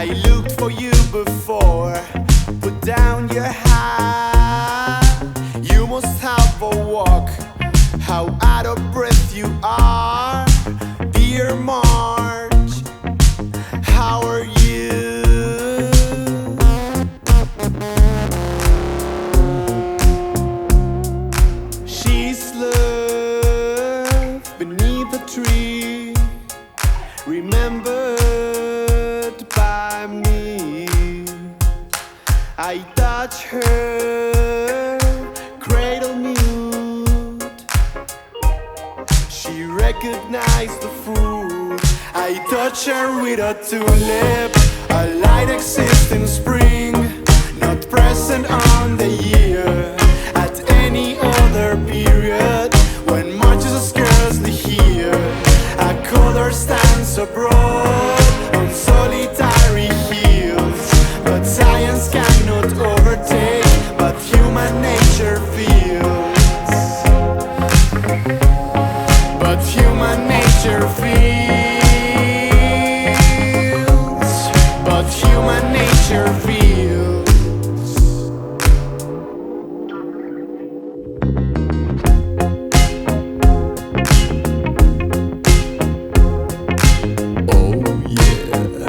I looked for you before. Put down your hat. You must have a walk. How out of breath you are, dear March. How are you? She's left beneath a tree, remembered by me. I touch her cradle mute. She recognized the food. I touch her with a tulip. A light exists in spring, not present on the year. At any other period, when March is scarcely here, a color stands abroad on solitary hills. But science cannot overtake, but human nature feels. But human nature feels. But human nature feels. Oh yeah.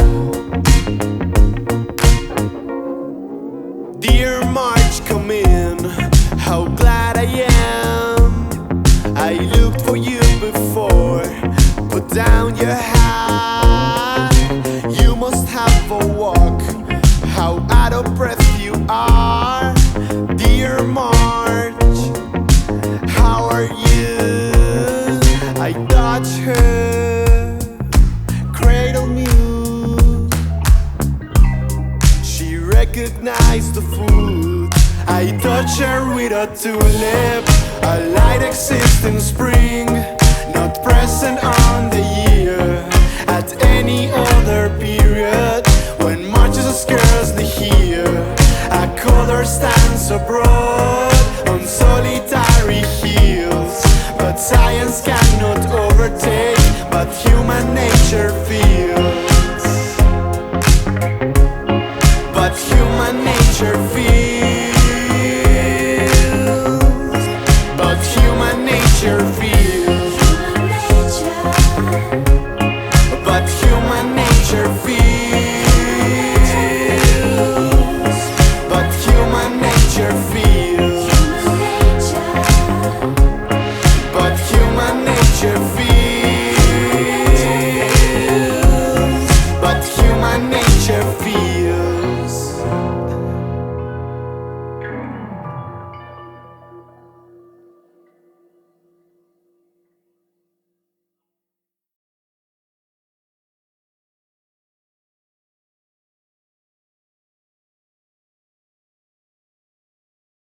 Dear March, come in. How glad I am. I looked for you before. Put down your hat. You must have a walk. How out of breath you are, dear March. How are you? I touch her cradle mute. She recognized the food. I touch her with a tulip. A light exists in spring, not present on the year. At any other period,